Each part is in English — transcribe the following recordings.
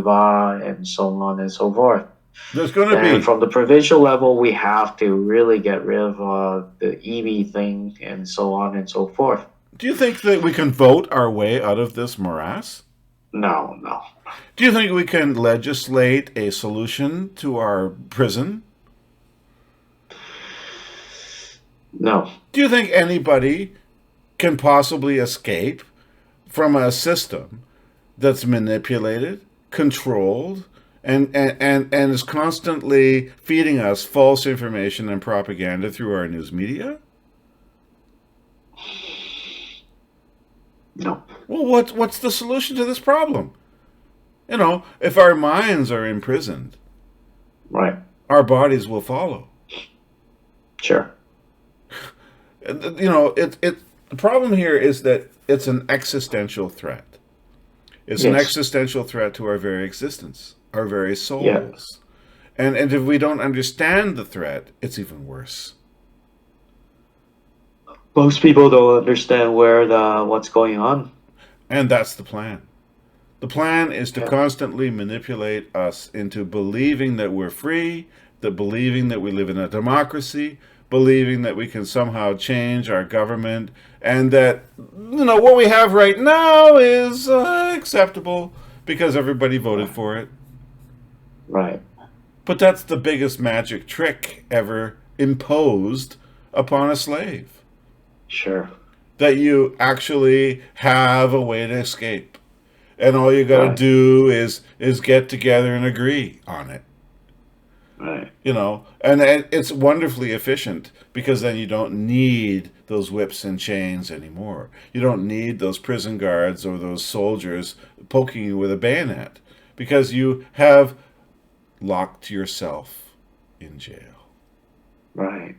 and so on and so forth. There's going to And be. from the provincial level, we have to really get rid of the EV thing and so on and so forth. Do you think that we can vote our way out of this morass? No, no, Do you think we can legislate a solution to our prison? no. Do you think anybody can possibly escape from a system that's manipulated, controlled, and is constantly feeding us false information and propaganda through our news media? No. Well, what's the solution to this problem? If our minds are imprisoned, Right. our bodies will follow. Sure. The problem here is that it's an existential threat. It's an Yes. existential threat to our very existence, our very Yeah. souls. And if we don't understand the threat, it's even worse. Most people don't understand what's going on. And that's the plan. The plan is to Yeah. constantly manipulate us into believing that we're free, that believing that we live in a democracy, believing that we can somehow change our government, and that what we have right now is acceptable because everybody voted for it. Right. But that's the biggest magic trick ever imposed upon a slave. Sure. That you actually have a way to escape. And all you got to Right. do is get together and agree on it. Right. And it's wonderfully efficient because then you don't need those whips and chains anymore. You don't need those prison guards or those soldiers poking you with a bayonet because you have locked yourself in jail. Right.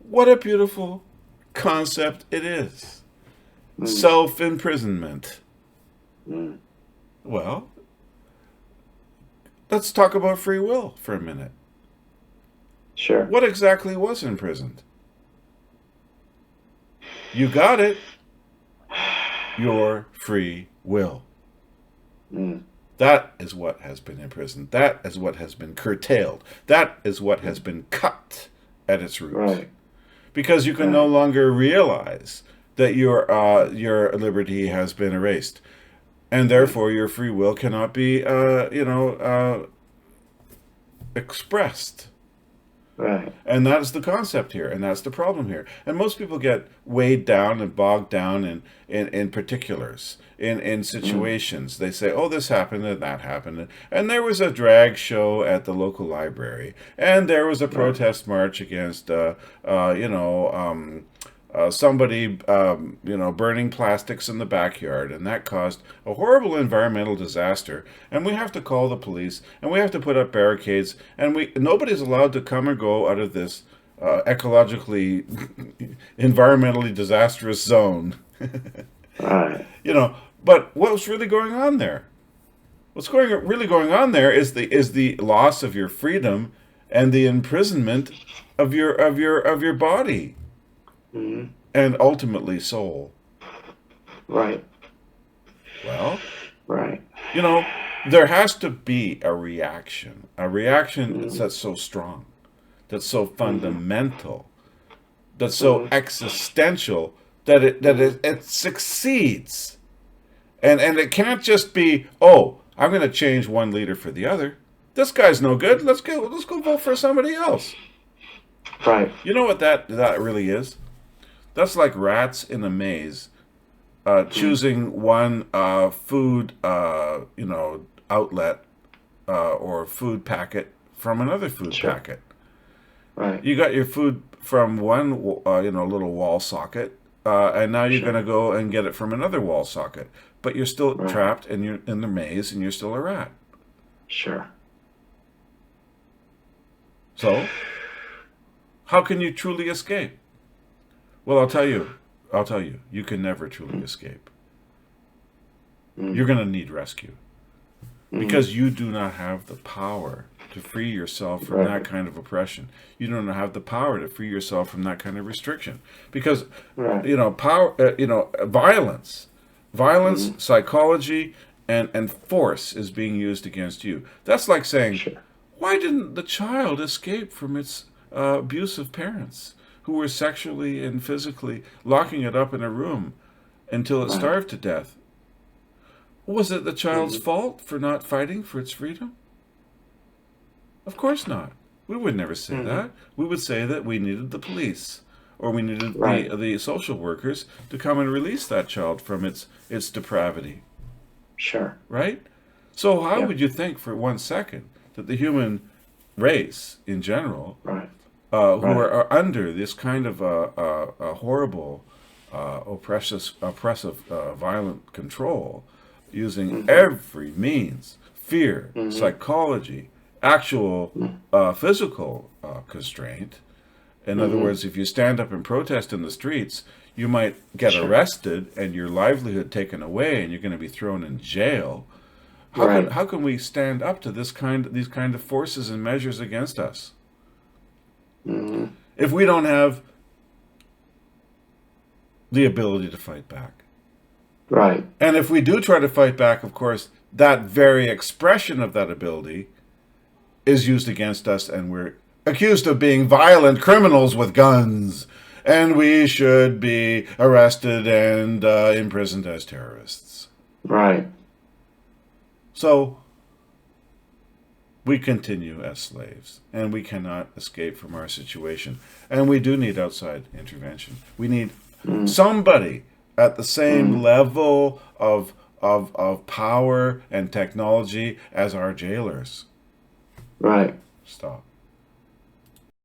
What a beautiful concept it is. Mm. Self-imprisonment. Mm. Well, let's talk about free will for a minute. Sure. What exactly was imprisoned? You got it. Your free will. Mm. That is what has been imprisoned. That is what has been curtailed. That is what has been cut at its roots. Right. Because you can no longer realize that your liberty has been erased, and therefore your free will cannot be expressed. Right. And that's the concept here, and that's the problem here. And most people get weighed down and bogged down in particulars, in situations. They say, oh, this happened and that happened. And there was a drag show at the local library, and there was a protest march against, somebody, burning plastics in the backyard, and that caused a horrible environmental disaster. And we have to call the police, and we have to put up barricades, and nobody's allowed to come or go out of this ecologically, environmentally disastrous zone. Right. But what's really going on there? Really going on there is the loss of your freedom and the imprisonment of your body. Mm. And ultimately soul. Right. Well, Right. there has to be a reaction that's so strong, that's so fundamental, that's so existential that it succeeds, and it can't just be, oh, I'm going to change one leader for the other. This guy's no good. Let's go vote for somebody else. Right. You know what that really is? That's like rats in a maze, choosing one food, outlet or food packet from another food Sure. packet. Right. You got your food from one, little wall socket, and now you're Sure. going to go and get it from another wall socket. But you're still Right. trapped and you're in the maze, and you're still a rat. Sure. So, how can you truly escape? Well, I'll tell you, you can never truly escape. You're going to need rescue because you do not have the power to free yourself from Right. that kind of oppression. You don't have the power to free yourself from that kind of restriction because, Right. violence, psychology, and force is being used against you. That's like saying, Sure. why didn't the child escape from its abusive parents who were sexually and physically locking it up in a room until it Right. starved to death? Was it the child's Hmm. fault for not fighting for its freedom? Of course not. We would never say Hmm. that. We would say that we needed the police or we needed Right. the social workers to come and release that child from its depravity, Sure. right? So how Yeah. would you think for 1 second that the human race in general, Right. who Right. are under this kind of horrible, oppressive, violent control, using Hmm. every means, fear, Hmm. psychology, actual physical constraint. In other Hmm. words, if you stand up and protest in the streets, you might get Sure. arrested and your livelihood taken away, and you're going to be thrown in jail. Right. How can we stand up to these kind of forces and measures against us Hmm. if we don't have the ability to fight back? Right. And if we do try to fight back, of course, that very expression of that ability is used against us, and we're accused of being violent criminals with guns, and we should be arrested and imprisoned as terrorists. Right. So we continue as slaves, and we cannot escape from our situation. And we do need outside intervention. We need Mm. somebody at the same Mm. level of power and technology as our jailers. Right. Stop.